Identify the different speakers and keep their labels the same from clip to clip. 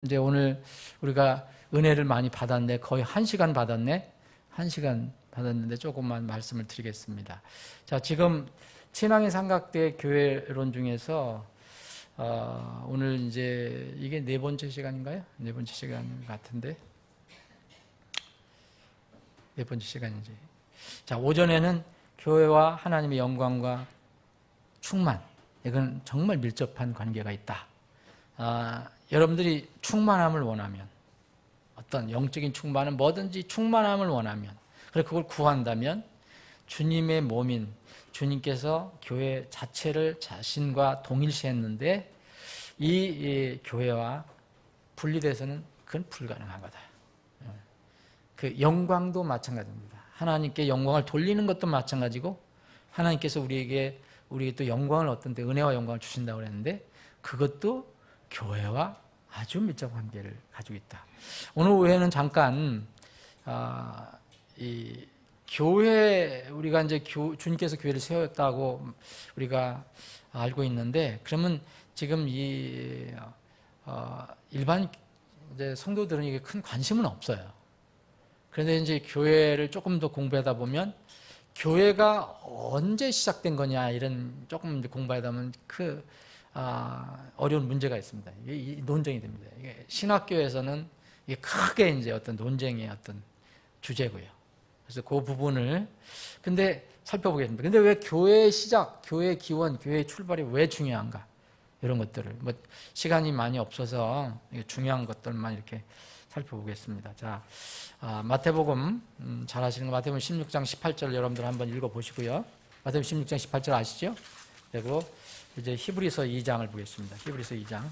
Speaker 1: 이제 오늘 우리가 은혜를 많이 받았네. 거의 1시간 받았네. 1시간 받았는데 조금만 말씀을 드리겠습니다. 자, 지금 친황의 삼각대 교회론 중에서 오늘 이제 이게 4번째 시간인가요? 4번째 시간 같은데 4번째 시간이지. 자, 오전에는 교회와 하나님의 영광과 충만, 이건 정말 밀접한 관계가 있다. 여러분들이 충만함을 원하면, 어떤 영적인 충만은 뭐든지 충만함을 원하면, 그리고 그걸 구한다면 주님의 몸인 주님께서 교회 자체를 자신과 동일시했는데 이 교회와 분리돼서는 그건 불가능한 거다. 그 영광도 마찬가지입니다. 하나님께 영광을 돌리는 것도 마찬가지고, 하나님께서 우리에게 또 영광을 어떤 때 은혜와 영광을 주신다고 그랬는데 그것도 교회와 아주 밀접한 관계를 가지고 있다. 오늘 오후에는 잠깐 이 교회, 우리가 이제 주님께서 교회를 세웠다고 우리가 알고 있는데, 그러면 지금 이 일반 이제 성도들은 이게 큰 관심은 없어요. 그런데 이제 교회를 조금 더 공부하다 보면 교회가 언제 시작된 거냐, 이런 조금 이제 공부하다 보면 어려운 문제가 있습니다. 이게 논쟁이 됩니다. 이게 신학교에서는 이게 크게 이제 어떤 논쟁의 어떤 주제고요. 그래서 그 부분을 근데 살펴보겠습니다. 근데 왜 교회의 시작, 교회의 기원, 교회의 출발이 왜 중요한가? 이런 것들을 시간이 많이 없어서 중요한 것들만 이렇게 살펴보겠습니다. 자, 마태복음 잘 아시는 거, 마태복음 16장 18절 여러분들 한번 읽어보시고요. 마태복음 16장 18절 아시죠? 그리고 이제 히브리서 2장을 보겠습니다. 히브리서 2장.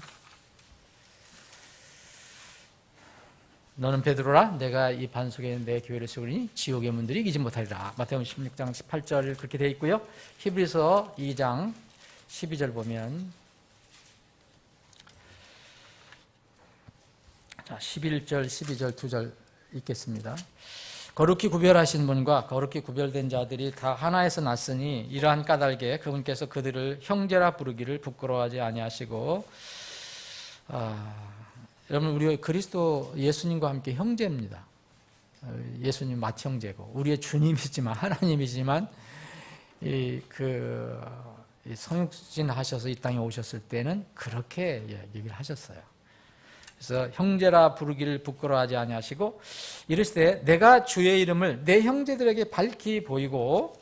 Speaker 1: 너는 베드로라, 내가 이 반 속에 내 교회를 세우리니 지옥의 문들이 이기지 못하리라. 마태복음 16장 18절 그렇게 되어 있고요. 히브리서 2장 12절 보면, 자, 11절, 12절, 2절 읽겠습니다. 거룩히 구별하신 분과 거룩히 구별된 자들이 다 하나에서 났으니 이러한 까닭에 그분께서 그들을 형제라 부르기를 부끄러워하지 아니하시고, 여러분, 우리 그리스도 예수님과 함께 형제입니다. 예수님 맏형제고 우리의 주님이지만, 하나님이지만 성육신 하셔서 이 땅에 오셨을 때는 그렇게 얘기를 하셨어요. 그래서 형제라 부르기를 부끄러워하지 아니하시고 이르시되 내가 주의 이름을 내 형제들에게 밝히 보이고,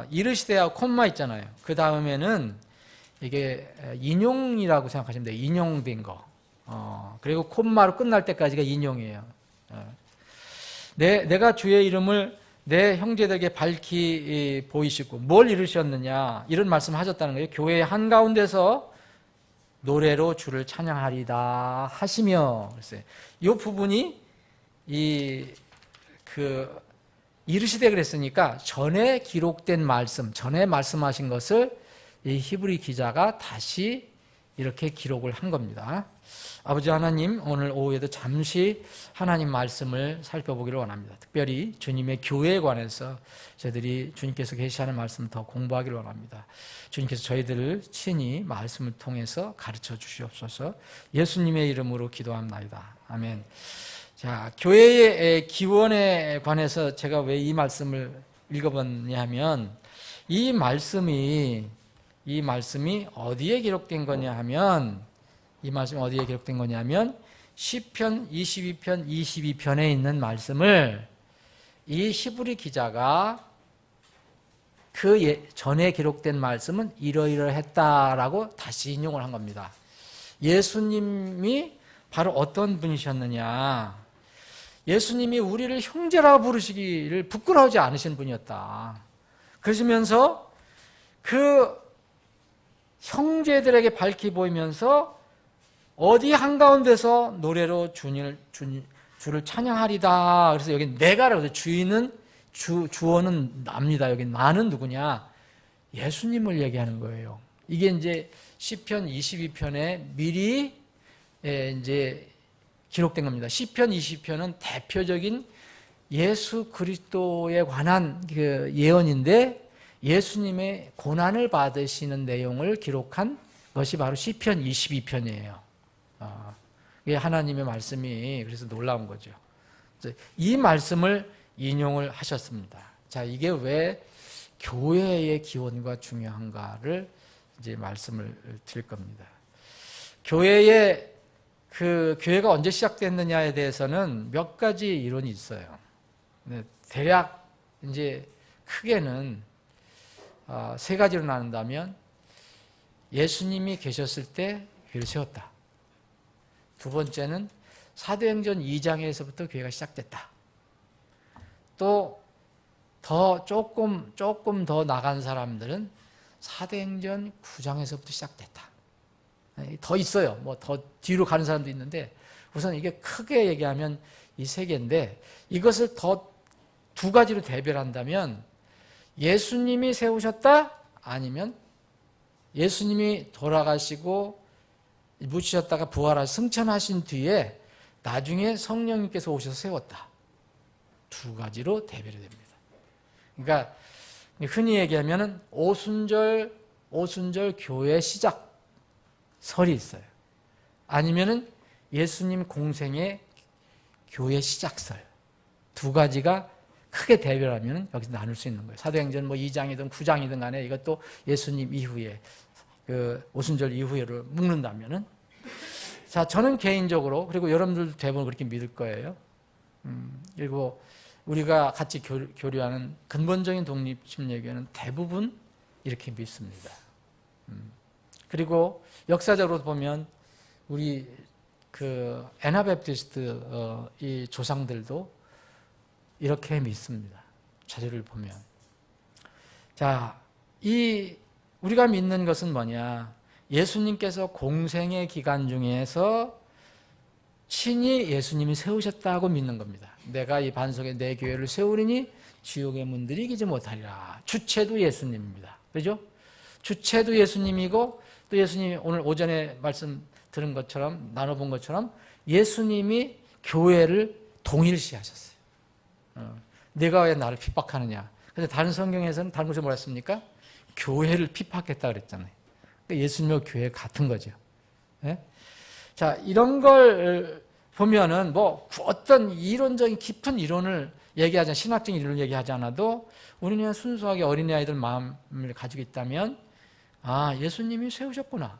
Speaker 1: 이르시되하고 콤마 있잖아요. 그 다음에는 이게 인용이라고 생각하시면 돼요. 인용된 거. 그리고 콤마로 끝날 때까지가 인용이에요. 내가 주의 이름을 내 형제들에게 밝히 보이시고, 뭘 이루셨느냐, 이런 말씀을 하셨다는 거예요. 교회의 한가운데서 노래로 주를 찬양하리다 하시며, 그랬어요. 이 부분이 이르시되 그랬으니까 전에 기록된 말씀, 전에 말씀하신 것을 이 히브리 기자가 다시 이렇게 기록을 한 겁니다. 아버지 하나님, 오늘 오후에도 잠시 하나님 말씀을 살펴보기를 원합니다. 특별히 주님의 교회에 관해서 저희들이 주님께서 계시하는 말씀을 더 공부하기를 원합니다. 주님께서 저희들을 친히 말씀을 통해서 가르쳐 주시옵소서. 예수님의 이름으로 기도합니다. 아멘. 자, 교회의 기원에 관해서 제가 왜 이 말씀을 읽어봤냐면, 이 말씀이 어디에 기록된 거냐 하면, 시편 22편 22편에 있는 말씀을 이 히브리 기자가 그 전에 기록된 말씀은 이러이러했다라고 다시 인용을 한 겁니다. 예수님이 바로 어떤 분이셨느냐, 예수님이 우리를 형제라 부르시기를 부끄러워하지 않으신 분이었다. 그러시면서 그 형제들에게 밝히 보이면서 어디 한가운데서 노래로 주를 찬양하리다. 그래서 여기 내가라고, 주어는 납니다. 여기 나는 누구냐? 예수님을 얘기하는 거예요. 이게 이제 시편 22편에 미리 이제 기록된 겁니다. 시편 20편은 대표적인 예수 그리스도에 관한 그 예언인데, 예수님의 고난을 받으시는 내용을 기록한 것이 바로 시편 22편이에요. 이게 하나님의 말씀이 그래서 놀라운 거죠. 이 말씀을 인용을 하셨습니다. 자, 이게 왜 교회의 기원과 중요한가를 이제 말씀을 드릴 겁니다. 교회가 언제 시작됐느냐에 대해서는 몇 가지 이론이 있어요. 대략 이제 크게는 세 가지로 나눈다면 예수님이 계셨을 때 교회를 세웠다. 두 번째는 사도행전 2장에서부터 교회가 시작됐다. 또 조금 더 나간 사람들은 사도행전 9장에서부터 시작됐다. 더 있어요. 뭐 더 뒤로 가는 사람도 있는데 우선 이게 크게 얘기하면 이 세 개인데 이것을 더 두 가지로 대별한다면 예수님이 세우셨다? 아니면 예수님이 돌아가시고 묻히셨다가 부활하시 승천하신 뒤에 나중에 성령님께서 오셔서 세웠다. 두 가지로 대별이 됩니다. 그러니까 흔히 얘기하면 오순절 교회 시작설이 있어요. 아니면은 예수님 공생의 교회 시작설. 두 가지가 크게 대별하면 여기서 나눌 수 있는 거예요. 사도행전 2장이든 9장이든 간에 이것도 예수님 이후에 오순절 이후에를 묶는다면은 자, 저는 개인적으로 그리고 여러분들도 대부분 그렇게 믿을 거예요. 그리고 우리가 같이 교류하는 근본적인 독립심리교회는 대부분 이렇게 믿습니다. 그리고 역사적으로 보면 우리 애나베프티스트 이 조상들도 이렇게 믿습니다. 자료를 보면. 자, 우리가 믿는 것은 뭐냐? 예수님께서 공생의 기간 중에서 친히 예수님이 세우셨다고 믿는 겁니다. 내가 이 반석에 내 교회를 세우리니 지옥의 문들이 이기지 못하리라. 주체도 예수님입니다. 그죠? 주체도 예수님이고 또 예수님이 오늘 오전에 말씀 들은 것처럼 나눠본 것처럼 예수님이 교회를 동일시하셨어요. 내가 왜 나를 핍박하느냐. 근데 다른 성경에서는 다른 곳에 뭐라 했습니까? 교회를 핍박했다 그랬잖아요. 그러니까 예수님과 교회 같은 거죠. 네? 자, 이런 걸 보면은 어떤 이론적인 깊은 이론을 얘기하지 신학적인 이론을 얘기하지 않아도 우리는 순수하게 어린아이들 마음을 가지고 있다면 예수님이 세우셨구나.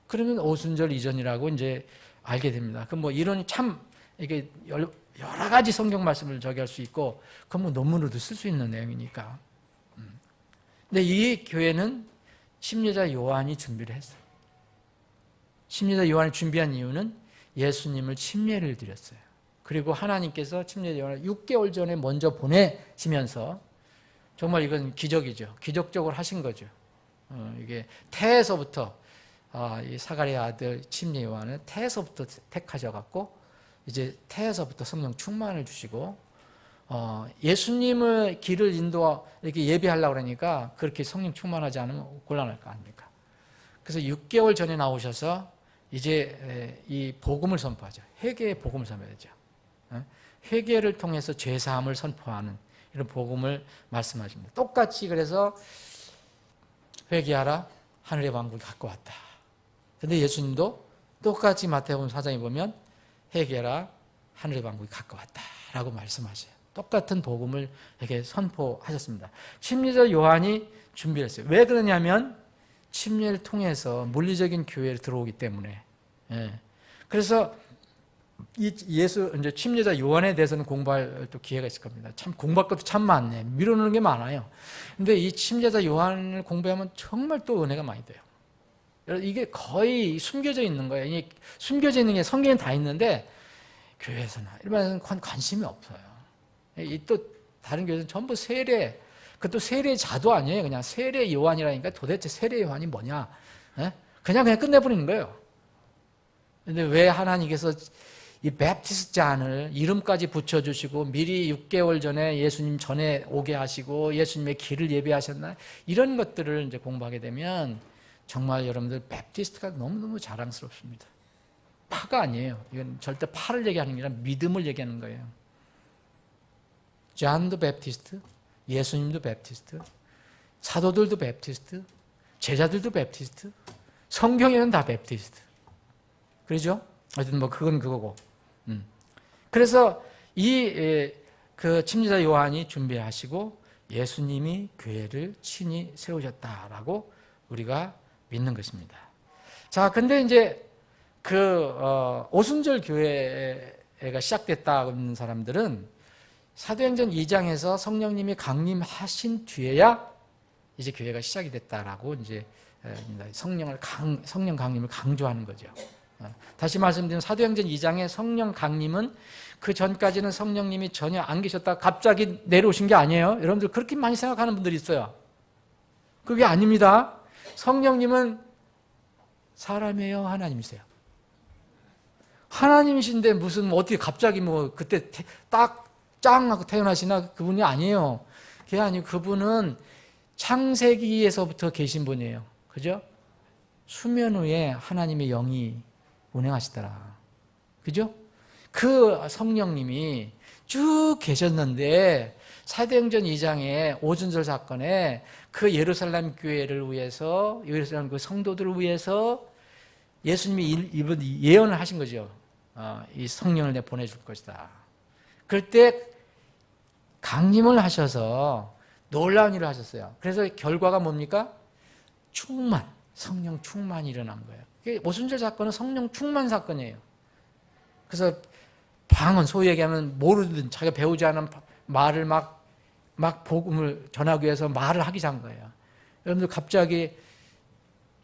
Speaker 1: 그러면 오순절 이전이라고 이제 알게 됩니다. 이론이 참 이게 여러 가지 성경 말씀을 저기 할 수 있고 그건 논문으로도 쓸 수 있는 내용이니까. 근데 이 교회는 침례자 요한이 준비를 했어요. 침례자 요한이 준비한 이유는 예수님을 침례를 드렸어요. 그리고 하나님께서 침례자 요한을 6개월 전에 먼저 보내시면서 정말 이건 기적이죠. 기적적으로 하신 거죠. 이게 태에서부터 이 사가랴 아들 침례 요한은 태에서부터 택하셔갖고 이제 태에서부터 성령 충만을 주시고 예수님의 길을 이렇게 예배하려고 그러니까 그렇게 성령 충만하지 않으면 곤란할 거 아닙니까? 그래서 6개월 전에 나오셔서 이제 이 복음을 선포하죠. 회개의 복음을 선포하죠. 회개를 통해서 죄사함을 선포하는 이런 복음을 말씀하십니다. 똑같이 그래서 회개하라 하늘의 왕국이 가까웠다. 근데 예수님도 똑같이 마태복음 4장에 보면 회개하라 하늘의 왕국이 가까웠다 라고 말씀하세요. 똑같은 복음을 이렇게 선포하셨습니다. 침례자 요한이 준비를 했어요. 왜 그러냐면 침례를 통해서 물리적인 교회에 들어오기 때문에. 그래서 이제 침례자 요한에 대해서는 공부할 또 기회가 있을 겁니다. 참 공부할 것도 참 많네. 미루는 게 많아요. 근데 이 침례자 요한을 공부하면 정말 또 은혜가 많이 돼요. 이게 거의 숨겨져 있는 거예요. 이게 숨겨져 있는 게 성경에 다 있는데 교회에서나 일반에서는 관심이 없어요. 또 다른 교회는 전부 세례, 그것도 세례 자도 아니에요. 그냥 세례 요한이라니까 도대체 세례 요한이 뭐냐? 그냥 끝내버리는 거예요. 근데 왜 하나님께서 이 베프티스 잔을 이름까지 붙여주시고 미리 6개월 전에 예수님 전에 오게 하시고 예수님의 길을 예배하셨나? 이런 것들을 이제 공부하게 되면 정말 여러분들 베프티스트가 너무너무 자랑스럽습니다. 파가 아니에요. 이건 절대 파를 얘기하는 게 아니라 믿음을 얘기하는 거예요. 존도 베프티스트, 예수님도 베프티스트, 사도들도 베프티스트, 제자들도 베프티스트, 성경에는 다 베프티스트. 그러죠? 하여튼 뭐 그건 그거고. 그래서 그 침례자 요한이 준비하시고 예수님이 교회를 친히 세우셨다라고 우리가 믿는 것입니다. 자, 근데 이제 오순절 교회가 시작됐다는 사람들은 사도행전 2장에서 성령님이 강림하신 뒤에야 이제 교회가 시작이 됐다라고 이제 성령 강림을 강조하는 거죠. 다시 말씀드리면 사도행전 2장의 성령 강림은 그 전까지는 성령님이 전혀 안 계셨다 갑자기 내려오신 게 아니에요. 여러분들 그렇게 많이 생각하는 분들이 있어요. 그게 아닙니다. 성령님은 사람이에요, 하나님이세요? 하나님이신데 무슨 어떻게 갑자기 뭐 그때 딱 짱 하고 태어나시나 그분이 아니에요. 그게 아니고 그분은 창세기에서부터 계신 분이에요. 그죠? 수면 위에 하나님의 영이 운행하시더라. 그죠? 그 성령님이 쭉 계셨는데 사도행전 2장의 오순절 사건에 그 예루살렘 교회를 위해서 예루살렘 그 성도들을 위해서 예수님이 이번 예언을 하신 거죠. 이 성령을 내 보내줄 것이다. 그럴 때 강림을 하셔서 놀라운 일을 하셨어요. 그래서 결과가 뭡니까? 충만, 성령 충만이 일어난 거예요. 오순절 사건은 성령 충만 사건이에요. 그래서 방언, 소위 얘기하면 모르든 자기가 배우지 않은 말을 막 복음을 전하기 위해서 말을 하기 시작한 거예요. 여러분들 갑자기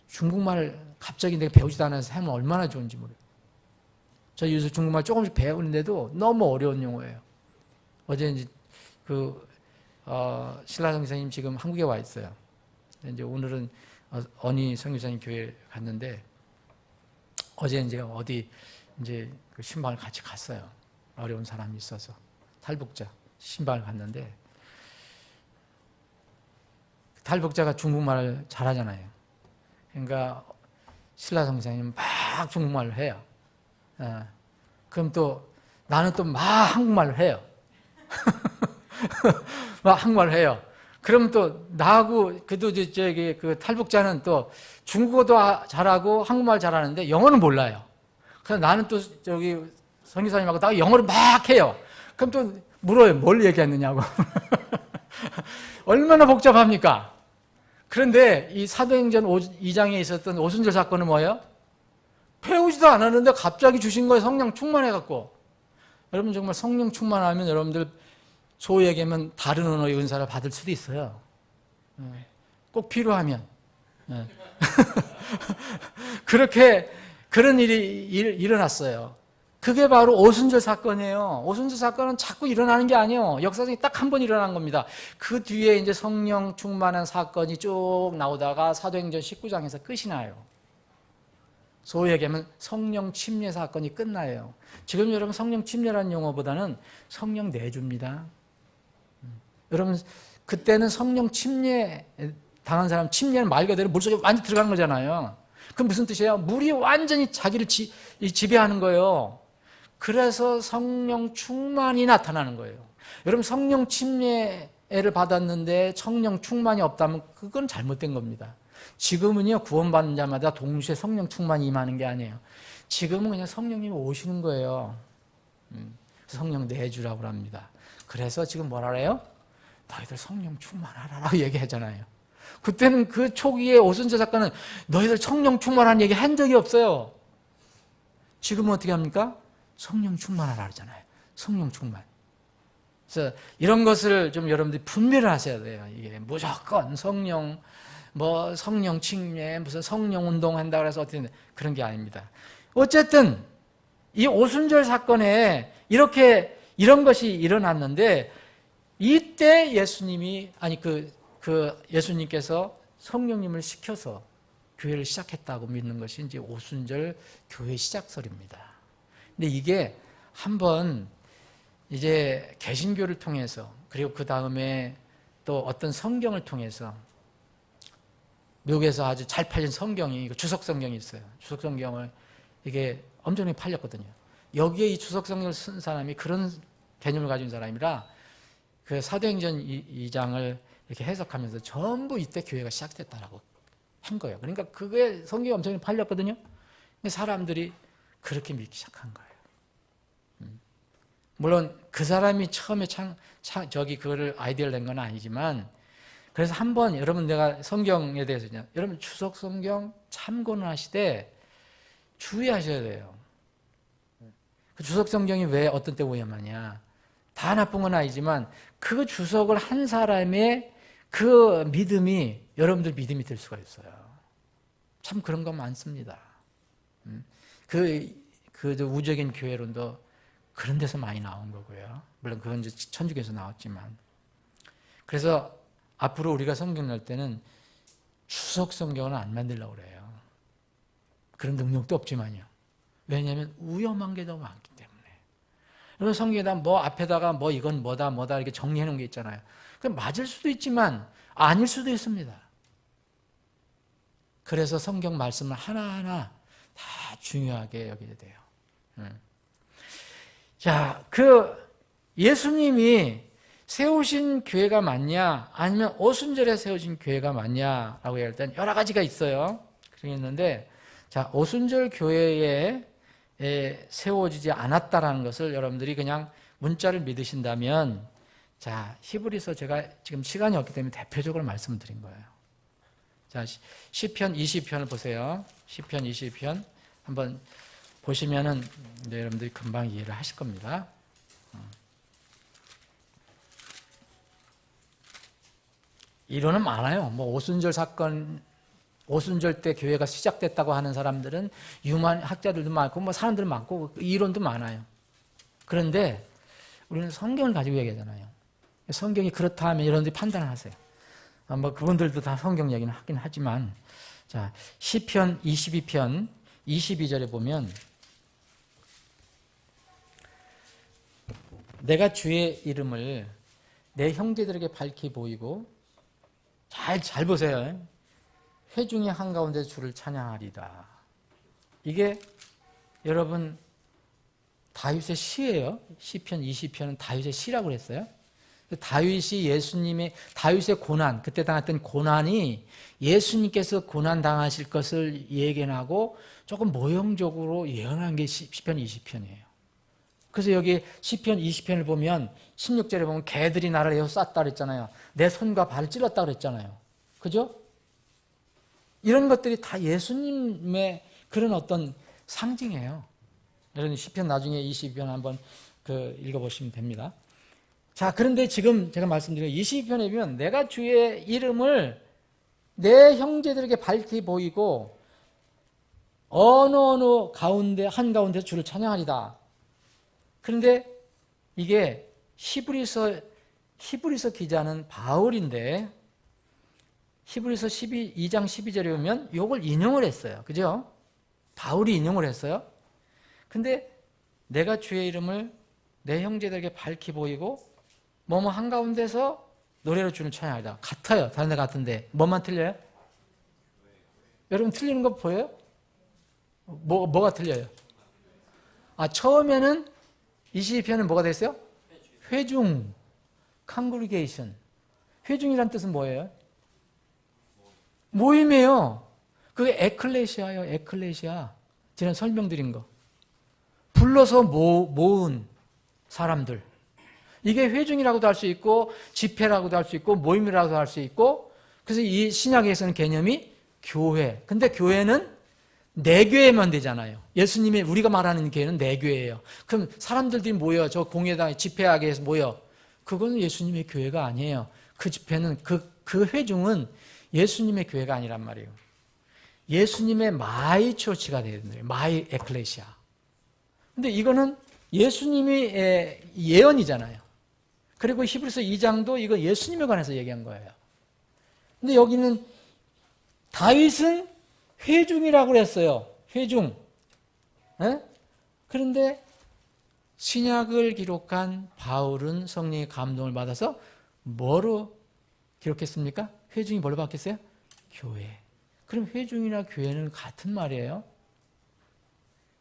Speaker 1: 중국말을 갑자기 내가 배우지도 않아서 하면 얼마나 좋은지 모르겠어요. 저 요새 중국말 조금씩 배우는데도 너무 어려운 용어예요. 어제 이제 신라성 선생님 지금 한국에 와 있어요. 이제 오늘은 언니 선교사님 교회 갔는데 어제 이제 어디 이제 그 신방을 같이 갔어요. 어려운 사람이 있어서 탈북자 신방을 갔는데 탈북자가 중국말을 잘하잖아요. 그러니까 신라성 선생님 막 중국말을 해요. 그럼 또 나는 또 막 한국말을 해요. 막 한국말을 해요. 그럼 또 나하고 저기 그 탈북자는 또 중국어도 잘하고 한국말 잘하는데 영어는 몰라요. 그래서 나는 또 저기 선교사님하고 나 영어를 막 해요. 그럼 또 물어요. 뭘 얘기했느냐고. 얼마나 복잡합니까? 그런데 이 사도행전 2장에 있었던 오순절 사건은 뭐예요? 배우지도 않았는데 갑자기 주신 거예요. 성령 충만해갖고. 여러분 정말 성령 충만하면 여러분들 소위 얘기하면 다른 언어의 은사를 받을 수도 있어요. 꼭 필요하면. 그런 일이 일어났어요. 그게 바로 오순절 사건이에요. 오순절 사건은 자꾸 일어나는 게 아니에요. 역사적인 딱 한 번 일어난 겁니다. 그 뒤에 이제 성령 충만한 사건이 쭉 나오다가 사도행전 19장에서 끝이 나요. 소위 얘기하면 성령 침례 사건이 끝나요. 지금 여러분 성령 침례라는 용어보다는 성령 내주입니다. 여러분 그때는 성령 침례 당한 사람, 침례는 말 그대로 물속에 완전히 들어간 거잖아요. 그럼 무슨 뜻이에요? 물이 완전히 자기를 지배하는 거예요. 그래서 성령 충만이 나타나는 거예요. 여러분 성령 침례를 받았는데 성령 충만이 없다면 그건 잘못된 겁니다. 지금은요 구원받는 자마다 동시에 성령 충만이 임하는 게 아니에요. 지금은 그냥 성령님이 오시는 거예요. 성령 내주라고 합니다. 그래서 지금 뭐라 그래요? 너희들 성령 충만하라고 얘기하잖아요. 그때는 그 초기에 오순절 사건은 너희들 성령 충만한 얘기 한 적이 없어요. 지금은 어떻게 합니까? 성령 충만하라 그러잖아요. 성령 충만. 그래서 이런 것을 좀 여러분들이 분별을 하셔야 돼요. 이게 무조건 성령 침례, 무슨 성령 운동 한다 그래서 어떻게 그런 게 아닙니다. 어쨌든 이 오순절 사건에 이런 것이 일어났는데 이때 예수님께서 성령님을 시켜서 교회를 시작했다고 믿는 것이 이제 오순절 교회 시작설입니다. 근데 이게 한번 이제 개신교를 통해서 그리고 그 다음에 또 어떤 성경을 통해서 미국에서 아주 잘 팔린 성경이 주석 성경이 있어요. 주석 성경을 이게 엄청나게 팔렸거든요. 여기에 이 주석 성경을 쓴 사람이 그런 개념을 가진 사람이라 그 사도행전 2장을 이렇게 해석하면서 전부 이때 교회가 시작됐다라고 한 거예요. 그러니까 그게 성경이 엄청 팔렸거든요. 근데 사람들이 그렇게 믿기 시작한 거예요. 물론 그 사람이 처음에 그거를 아이디어를 낸 건 아니지만, 그래서 한번 여러분 내가 성경에 대해서 여러분 추석 성경 참고는 하시되 주의하셔야 돼요. 그 주석 성경이 왜 어떤 때 위험하냐? 다 나쁜 건 아니지만 그 주석을 한 사람의 그 믿음이 여러분들 믿음이 될 수가 있어요. 참 그런 거 많습니다. 그 우적인 교회론도 그런 데서 많이 나온 거고요. 물론 그건 이제 천주교에서 나왔지만. 그래서 앞으로 우리가 성경 낼 때는 추석 성경은 안 만들려고 그래요. 그런 능력도 없지만요. 왜냐하면 위험한 게 너무 많기 때문에. 여러분 성경에다 뭐 앞에다가 뭐 이건 뭐다 이렇게 정리해 놓은 게 있잖아요. 그럼 맞을 수도 있지만 아닐 수도 있습니다. 그래서 성경 말씀을 하나하나 다 중요하게 여겨야 돼요. 자, 예수님이 세우신 교회가 맞냐, 아니면 오순절에 세우신 교회가 맞냐라고 할 때는 여러 가지가 있어요. 그랬는데, 자, 오순절 교회에 세워지지 않았다라는 것을 여러분들이 그냥 문자를 믿으신다면, 자, 히브리서 제가 지금 시간이 없기 때문에 대표적으로 말씀을 드린 거예요. 자, 시편 20편을 보세요. 시편 20편 한번 보시면은 여러분들이 금방 이해를 하실 겁니다. 이론은 많아요. 뭐 오순절 사건, 오순절 때 교회가 시작됐다고 하는 사람들은 유만 학자들도 많고 뭐 사람들 많고 이론도 많아요. 그런데 우리는 성경을 가지고 얘기하잖아요. 성경이 그렇다 하면 여러분들이 판단을 하세요. 뭐 그분들도 다 성경 얘기는 하긴 하지만, 자, 시편 22편 22절에 보면 내가 주의 이름을 내 형제들에게 밝히 보이고, 잘 보세요. 회중의 한가운데 주를 찬양하리다. 이게 여러분 다윗의 시예요. 시편 20편은 다윗의 시라고 그랬어요. 다윗이 다윗의 고난, 그때 당했던 고난이 예수님께서 고난 당하실 것을 예견하고 조금 모형적으로 예언한 게 시편 20편이에요. 그래서 여기 시편 20편을 보면 16절에 보면 개들이 나를 에워 쌌다 그랬잖아요. 내 손과 발을 찔렀다 그랬잖아요. 그죠? 이런 것들이 다 예수님의 그런 어떤 상징이에요. 여러분 시편 나중에 22편 한번 읽어보시면 됩니다. 자, 그런데 지금 제가 말씀드린 22편에 보면 내가 주의 이름을 내 형제들에게 밝히 보이고 어느 가운데 한가운데 주를 찬양하리다. 그런데 이게 히브리서 기자는 바울인데 히브리서 2장 12절에 보면 이걸 인용을 했어요. 그죠? 바울이 인용을 했어요. 근데 내가 주의 이름을 내 형제들에게 밝히 보이고 뭐뭐 한가운데서 노래로 주를 찬양하리다. 같아요. 다른 데 같은데 뭐만 틀려요? 여러분 틀리는 거 보여요? 뭐가 틀려요? 처음에는 22편은 뭐가 됐어요? 회중, congregation. 회중이란 뜻은 뭐예요? 모임이에요. 그게 에클레시아예요. 에클레시아. 제가 설명드린 거. 불러서 모은 사람들. 이게 회중이라고도 할 수 있고 집회라고도 할 수 있고 모임이라고도 할 수 있고, 그래서 이 신약에서는 개념이 교회. 근데 교회는 내 교회만 되잖아요. 예수님이 우리가 말하는 교회는 내 교회예요. 그럼 사람들이 모여 저 공회당에 집회하게 해서 모여. 그거는 예수님의 교회가 아니에요. 그 집회는 그 회중은 예수님의 교회가 아니란 말이에요. 예수님의 마이 초치가 되는 거예요. 마이 에클레시아. 근데 이거는 예수님이 예언이잖아요. 그리고 히브리서 2장도 이거 예수님에 관해서 얘기한 거예요. 근데 여기는 다윗은 회중이라고 그랬어요. 회중. 그런데 신약을 기록한 바울은 성령의 감동을 받아서 뭐로 기록했습니까? 회중이 뭘로 바뀌었어요? 교회. 그럼 회중이나 교회는 같은 말이에요.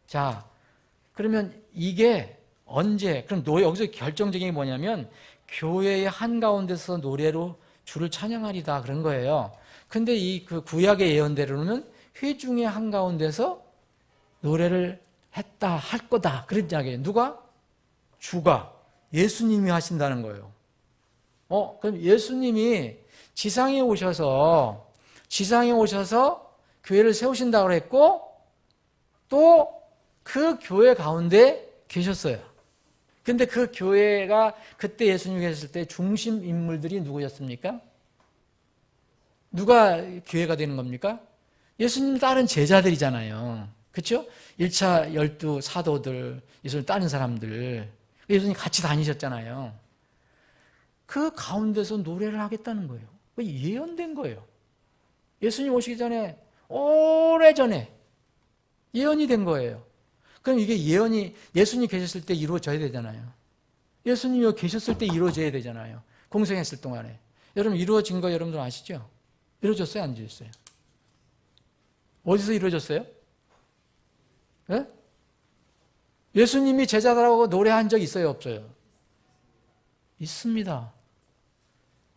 Speaker 1: 자, 그러면 이게 언제? 그럼 여기서 결정적인 게 뭐냐면 교회의 한가운데서 노래로 주를 찬양하리다 그런 거예요. 근데 그 구약의 예언대로는 회중의 한가운데서 노래를 했다, 할 거다. 그런 이야기예요. 누가? 주가. 예수님이 하신다는 거예요. 그럼 예수님이 지상에 오셔서 교회를 세우신다고 했고, 또 그 교회 가운데 계셨어요. 근데 그 교회가 그때 예수님이 계셨을 때 중심 인물들이 누구였습니까? 누가 교회가 되는 겁니까? 예수님 따른 제자들이잖아요. 그렇죠? 1차 12 사도들, 예수님 따른 사람들, 예수님 같이 다니셨잖아요. 그 가운데서 노래를 하겠다는 거예요. 예언된 거예요. 예수님 오시기 전에, 오래전에 예언이 된 거예요. 그럼 이게 예언이 예수님 계셨을 때 이루어져야 되잖아요. 예수님이 계셨을 때 이루어져야 되잖아요. 공생했을 동안에. 여러분 이루어진 거 여러분들 아시죠? 이루어졌어요? 안 이루어졌어요? 어디서 이루어졌어요? 네? 예수님이 제자들하고 노래한 적 있어요? 없어요? 있습니다.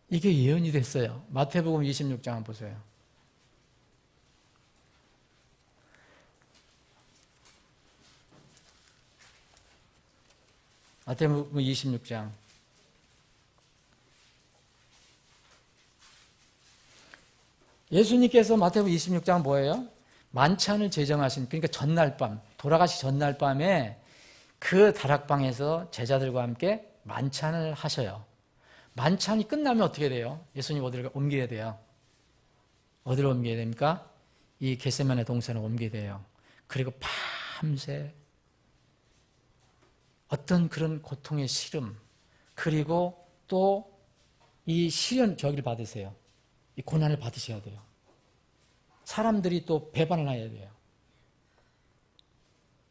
Speaker 1: 이게 예언이 됐어요. 마태복음 26장 한번 보세요. 마태복음 26장. 예수님께서 마태복음 26장 뭐예요? 만찬을 제정하신, 그러니까 전날 밤, 돌아가시 전날 밤에 그 다락방에서 제자들과 함께 만찬을 하셔요. 만찬이 끝나면 어떻게 돼요? 예수님 어디를 옮겨야 돼요? 어디로 옮겨야 됩니까? 이 겟세마네 동산으로 옮겨야 돼요. 그리고 밤새 어떤 그런 고통의 시름, 그리고 또 이 시련 저기를 받으세요. 이 고난을 받으셔야 돼요. 사람들이 또 배반을 해야 돼요.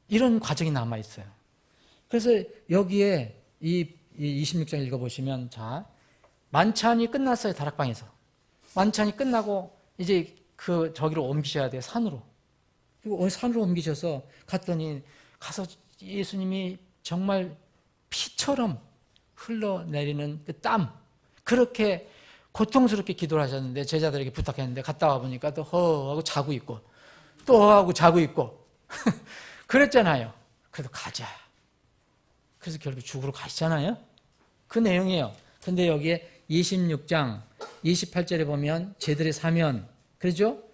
Speaker 1: 이런 과정이 남아있어요. 그래서 여기에 이 26장 읽어보시면, 자, 만찬이 끝났어요, 다락방에서. 만찬이 끝나고 이제 저기로 옮기셔야 돼요, 산으로. 그리고 산으로 옮기셔서 갔더니, 가서 예수님이 정말 피처럼 흘러내리는 그 땀, 그렇게 고통스럽게 기도를 하셨는데, 제자들에게 부탁했는데, 갔다 와보니까 또 허하고 자고 있고, 또 허하고 자고 있고, 그랬잖아요. 그래도 가자. 그래서 결국 죽으러 가시잖아요. 그 내용이에요. 근데 여기에 26장 28절에 보면 제들의 사면, 그렇죠?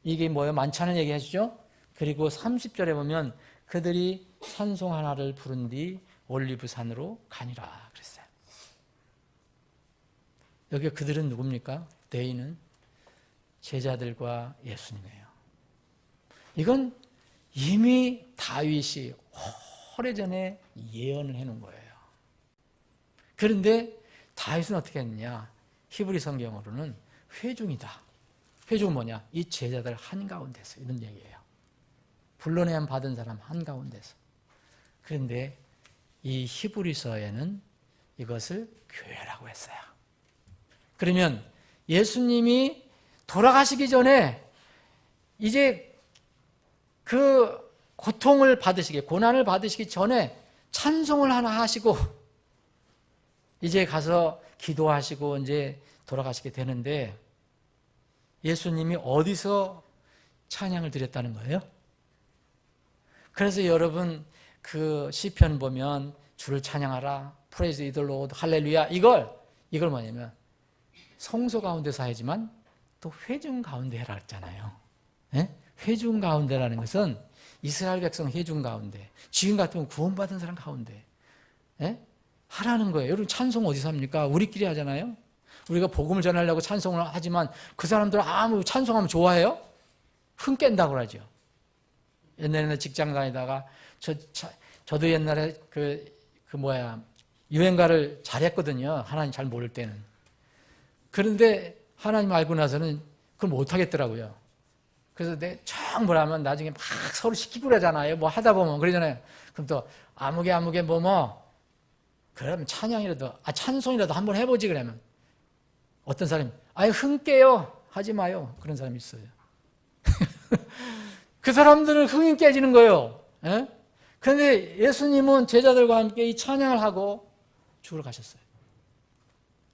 Speaker 1: 이게 뭐예요? 만찬을 얘기하시죠? 그리고 30절에 보면 그들이 찬송 하나를 부른 뒤 올리브산으로 가니라 그랬어요. 여기 그들은 누굽니까? 대인은 제자들과 예수님이에요. 이건 이미 다윗이 오래전에 예언을 해놓은 거예요. 그런데 다윗은 어떻게 했느냐? 히브리 성경으로는 회중이다. 회중은 뭐냐? 이 제자들 한가운데서, 이런 얘기예요. 불러내임 받은 사람 한가운데서. 그런데 이 히브리서에는 이것을 교회라고 했어요. 그러면 예수님이 돌아가시기 전에 이제 그 고통을 받으시기, 고난을 받으시기 전에 찬송을 하나 하시고 이제 가서 기도하시고 이제 돌아가시게 되는데, 예수님이 어디서 찬양을 드렸다는 거예요? 그래서 여러분 그 시편 보면 주를 찬양하라, 프레이즈 이 더 로드, 할렐루야, 이걸 뭐냐면 성소 가운데서 하지만 또 회중 가운데 해라 했잖아요. 네? 회중 가운데라는 것은 이스라엘 백성 회중 가운데, 지금 같으면 구원받은 사람 가운데, 네? 하라는 거예요. 여러분 찬송 어디서 합니까? 우리끼리 하잖아요. 우리가 복음을 전하려고 찬송을 하지만 그 사람들은 아무 찬송하면 좋아해요? 흥 깬다고 그러죠. 옛날에는 직장 다니다가 저도 옛날에 유행가를 잘했거든요. 하나님 잘 모를 때는. 그런데 하나님 알고 나서는 그걸 못 하겠더라고요. 그래서 뭐라 하면 나중에 막 서로 시키부르잖아요. 뭐 하다 보면 그러잖아요. 그럼 또 아무개 그러면 찬송이라도 한번 해보지. 그러면 어떤 사람이 흥 깨요 하지 마요. 그런 사람이 있어요. 그 사람들은 흥이 깨지는 거예요. 예? 그런데 예수님은 제자들과 함께 이 찬양을 하고 죽으러 가셨어요.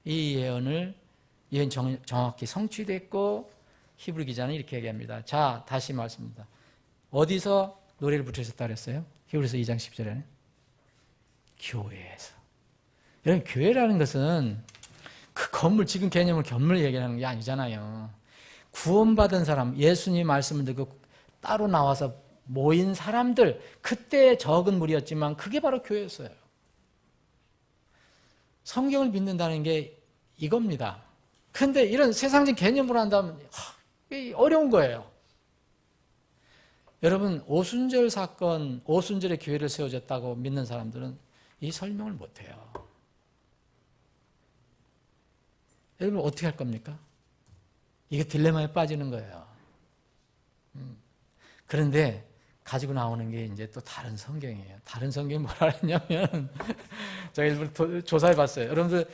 Speaker 1: 이 예언 정확히 성취됐고, 히브리 기자는 이렇게 얘기합니다. 자, 다시 말씀입니다. 어디서 노래를 부르셨다 그랬어요? 히브리서 2장 10절에는 교회에서. 여러분, 교회라는 것은 그 건물, 지금 개념을 건물 얘기하는 게 아니잖아요. 구원받은 사람, 예수님 말씀을 듣고 따로 나와서 모인 사람들, 그때 적은 무리였지만 그게 바로 교회였어요. 성경을 믿는다는 게 이겁니다. 그런데 이런 세상적 개념으로 한다면 어려운 거예요. 여러분, 오순절 사건, 오순절에 교회를 세워졌다고 믿는 사람들은 이 설명을 못해요. 여러분, 어떻게 할 겁니까? 이게 딜레마에 빠지는 거예요. 그런데 가지고 나오는 게 이제 또 다른 성경이에요. 다른 성경이 뭐라 했냐면, 제가 일부러 조사해 봤어요. 여러분들,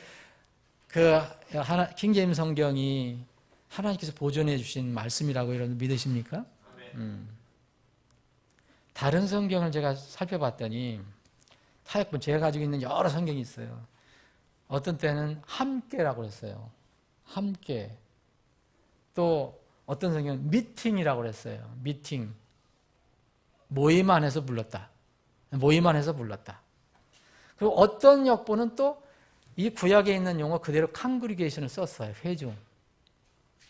Speaker 1: 킹제임스 성경이 하나님께서 보존해 주신 말씀이라고 여러분 믿으십니까? 다른 성경을 제가 살펴봤더니, 타협본, 제가 가지고 있는 여러 성경이 있어요. 어떤 때는 함께라고 했어요. 함께. 또 어떤 성경은 미팅이라고 했어요. 미팅. 모임 안에서 불렀다. 모임 안에서 불렀다. 그리고 어떤 역보는 또 이 구약에 있는 용어 그대로 칸그리게이션을 썼어요. 회중.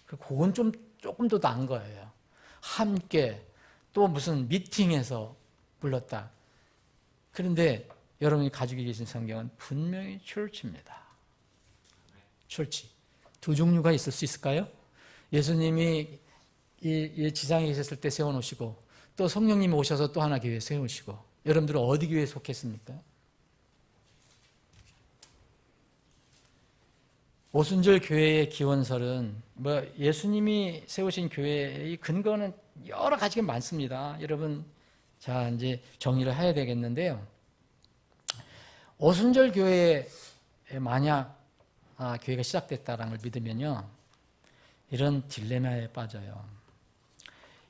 Speaker 1: 그건 조금 더 나은 거예요. 함께. 또 무슨 미팅에서 불렀다. 그런데 여러분이 가지고 계신 성경은 분명히 church입니다. church. 두 종류가 있을 수 있을까요? 예수님이 이 지상에 계셨을 때 세워놓으시고 또 성령님이 오셔서 또 하나 교회 세우시고 여러분들은 어디 교회에 속했습니까? 오순절 교회의 기원설은 예수님이 세우신 교회의 근거는 여러 가지가 많습니다. 여러분, 자 이제 정리를 해야 되겠는데요. 오순절 교회에 만약 교회가 시작됐다는 걸 믿으면요, 이런 딜레마에 빠져요.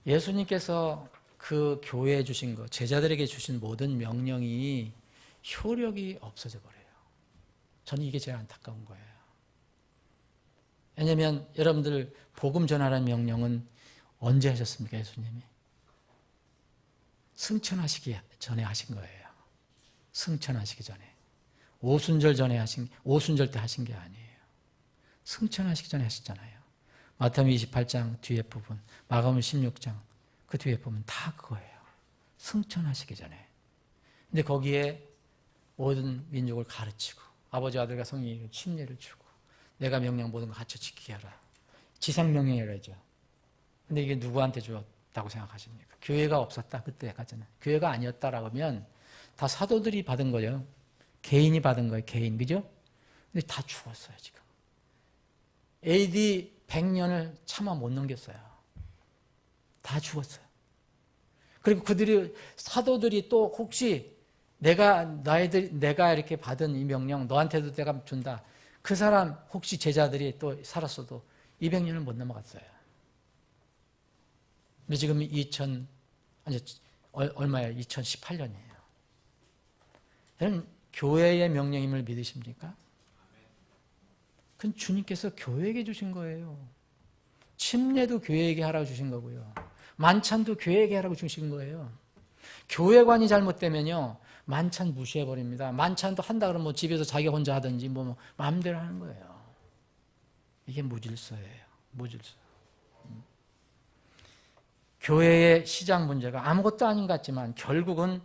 Speaker 1: 예수님께서 그 교회에 주신 것, 제자들에게 주신 모든 명령이 효력이 없어져 버려요. 저는 이게 제일 안타까운 거예요. 왜냐하면 여러분들 복음 전하라는 명령은 언제 하셨습니까? 예수님이 승천하시기 전에 하신 거예요. 승천하시기 전에. 오순절 때 하신 게 아니에요. 승천하시기 전에 하셨잖아요. 마태복음 28장 뒤에 부분, 마가복음 16장 그 뒤에 보면 다 그거예요. 승천하시기 전에. 근데 거기에 모든 민족을 가르치고 아버지, 아들과 성령의 침례를 주고 내가 명령 모든 거 갖춰 지키게 하라. 지상명령이라죠. 근데 이게 누구한테 주었다고 생각하십니까? 교회가 없었다 그때까지는. 교회가 아니었다라고 하면 다 사도들이 받은 거예요. 개인이 받은 거예요. 개인. 그죠? 근데 다 죽었어요 지금. AD 100년을 차마 못 넘겼어요. 다 죽었어요. 그리고 사도들이 또 혹시 내가 이렇게 받은 이 명령 너한테도 내가 준다. 그 사람 혹시 제자들이 또 살았어도 200년을 못 넘어갔어요. 근데 지금 얼마예요? 2018년이에요. 여러분, 교회의 명령임을 믿으십니까? 그건 주님께서 교회에게 주신 거예요. 침례도 교회에게 하라고 주신 거고요. 만찬도 교회에게 하라고 주신 거예요. 교회관이 잘못되면요, 만찬 무시해버립니다. 만찬도 한다 그러면 뭐 집에서 자기 혼자 하든지 마음대로 하는 거예요. 이게 무질서예요. 무질서. 교회의 시작 문제가 아무것도 아닌 것 같지만 결국은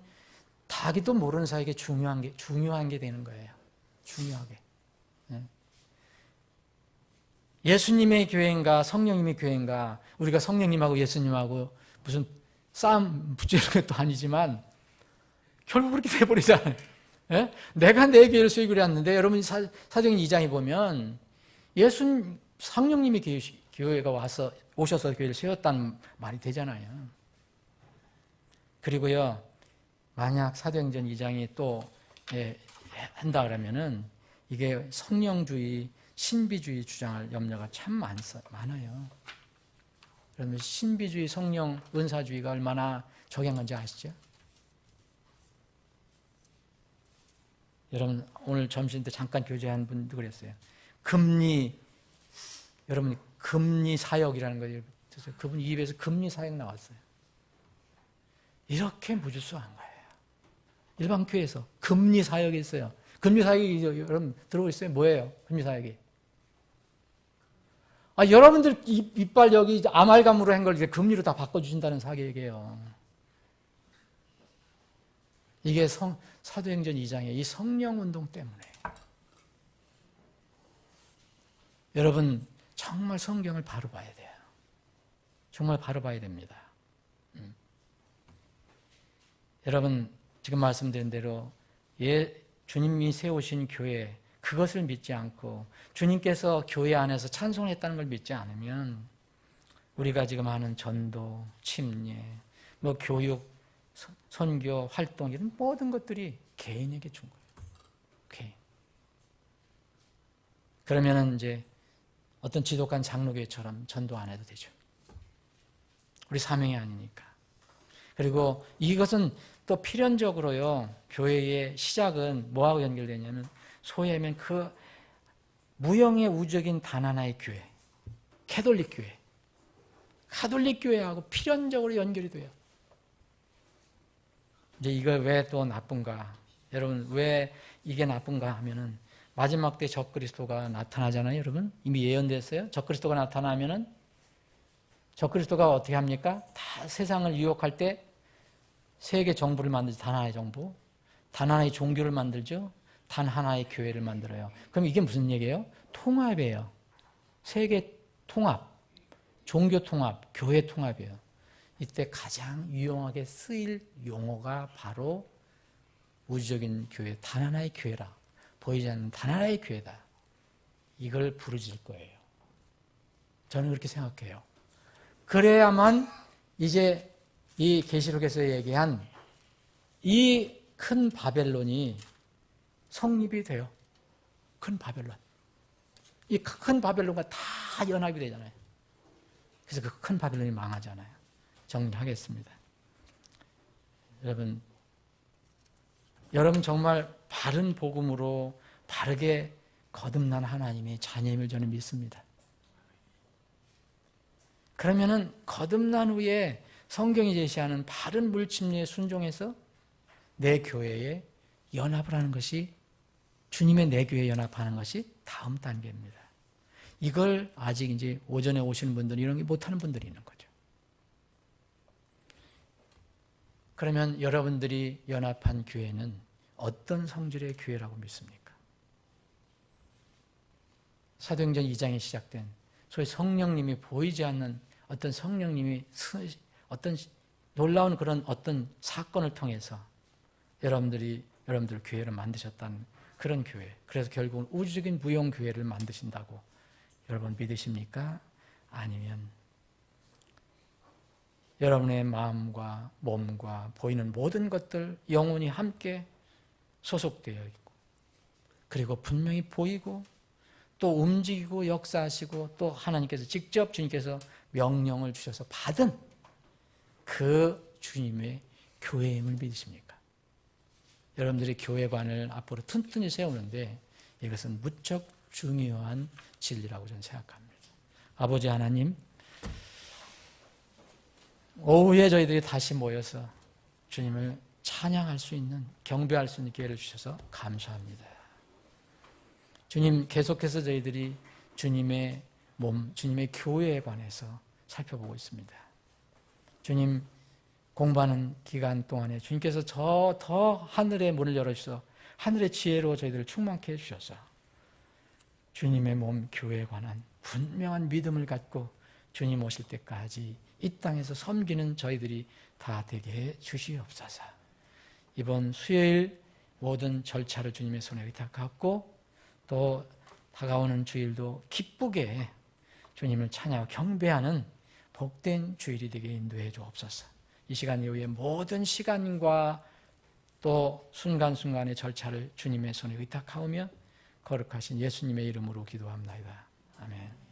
Speaker 1: 자기도 모르는 사이에 중요한 게 되는 거예요. 중요하게. 예수님의 교회인가 성령님의 교회인가, 우리가 성령님하고 예수님하고 무슨 싸움 붙이는 것도 아니지만 결국 그렇게 돼버리잖아요. 예? 내가 내 교회를 세우기로 했는데 여러분 사도행전 2장에 보면 성령님의 교회가 오셔서 교회를 세웠다는 말이 되잖아요. 그리고요, 만약 사도행전 2장이 또 한다 그러면은 이게 성령주의, 신비주의 주장할 염려가 참 많아요. 그러면 신비주의, 성령, 은사주의가 얼마나 적용한지 아시죠? 여러분, 오늘 점심 때 잠깐 교제한 분도 그랬어요. 여러분, 금리 사역이라는 거 들었어요. 그분 입에서 금리 사역 나왔어요. 이렇게 무질서한 거예요. 일반 교회에서 금리 사역이 있어요. 금리 사역이 여러분 들어오고 있어요. 뭐예요? 금리 사역이. 여러분들 이빨 여기 아말감으로 한 걸 이제 금리로 다 바꿔주신다는 사역이에요. 이게 사도행전 2장의 이 성령 운동 때문에. 여러분 정말 성경을 바로 봐야 돼요. 정말 바로 봐야 됩니다. 여러분 지금 말씀드린 대로 주님이 세우신 교회 그것을 믿지 않고 주님께서 교회 안에서 찬송했다는 걸 믿지 않으면 우리가 지금 하는 전도, 침례, 교육, 선교, 활동 이런 모든 것들이 개인에게 준 거예요. 개인. 그러면은 이제 어떤 지독한 장로교회처럼 전도 안 해도 되죠. 우리 사명이 아니니까. 그리고 이것은 또 필연적으로요. 교회의 시작은 뭐하고 연결되냐면 소위 하면 그 무형의 우적인 단 하나의 교회, 캐톨릭 교회, 가톨릭 교회하고 필연적으로 연결이 돼요. 이제 이거 왜 또 나쁜가? 여러분 왜 이게 나쁜가 하면은 마지막 때 적그리스도가 나타나잖아요, 여러분. 이미 예언됐어요. 적그리스도가 나타나면은 적그리스도가 어떻게 합니까? 다 세상을 유혹할 때 세계 정부를 만들죠. 단 하나의 정부. 단 하나의 종교를 만들죠. 단 하나의 교회를 만들어요. 그럼 이게 무슨 얘기예요? 통합이에요. 세계 통합, 종교 통합, 교회 통합이에요. 이때 가장 유용하게 쓰일 용어가 바로 우주적인 교회, 단 하나의 교회라. 보이지 않는 단 하나의 교회다. 이걸 부르질 거예요. 저는 그렇게 생각해요. 그래야만 이제 이 계시록에서 얘기한 이 큰 바벨론이 성립이 돼요. 큰 바벨론. 이 큰 바벨론과 다 연합이 되잖아요. 그래서 그 큰 바벨론이 망하잖아요. 정리하겠습니다. 여러분 정말 바른 복음으로 바르게 거듭난 하나님의 자녀임을 저는 믿습니다. 그러면은 거듭난 후에 성경이 제시하는 바른 물침례에 순종해서 내 교회에 연합을 하는 것이 주님의 내 교회에 연합하는 것이 다음 단계입니다. 이걸 아직 이제 오전에 오시는 분들은 이런 게 못하는 분들이 있는 거죠. 그러면 여러분들이 연합한 교회는 어떤 성질의 교회라고 믿습니까? 사도행전 2장에 시작된 소위 성령님이 보이지 않는 어떤 성령님이 어떤 놀라운 그런 어떤 사건을 통해서 여러분들 교회를 만드셨다는 그런 교회. 그래서 결국은 우주적인 무용 교회를 만드신다고 여러분 믿으십니까? 아니면 여러분의 마음과 몸과 보이는 모든 것들 영혼이 함께 소속되어 있고 그리고 분명히 보이고 또 움직이고 역사하시고 또 하나님께서 직접 주님께서 명령을 주셔서 받은 그 주님의 교회임을 믿으십니까? 여러분들이 교회관을 앞으로 튼튼히 세우는데 이것은 무척 중요한 진리라고 저는 생각합니다. 아버지 하나님, 오후에 저희들이 다시 모여서 주님을 찬양할 수 있는, 경배할 수 있는 기회를 주셔서 감사합니다. 주님, 계속해서 저희들이 주님의 몸, 주님의 교회에 관해서 살펴보고 있습니다. 주님, 공부하는 기간 동안에 주님께서 더 하늘의 문을 열어주셔서 하늘의 지혜로 저희들을 충만케 해주셔서 주님의 몸 교회에 관한 분명한 믿음을 갖고 주님 오실 때까지 이 땅에서 섬기는 저희들이 다 되게 해 주시옵소서. 이번 수요일 모든 절차를 주님의 손에 의탁하고 또 다가오는 주일도 기쁘게 주님을 찬양하고 경배하는 복된 주일이 되게 인도해 주옵소서. 이 시간 이후에 모든 시간과 또 순간순간의 절차를 주님의 손에 의탁하오며 거룩하신 예수님의 이름으로 기도합니다. 아멘.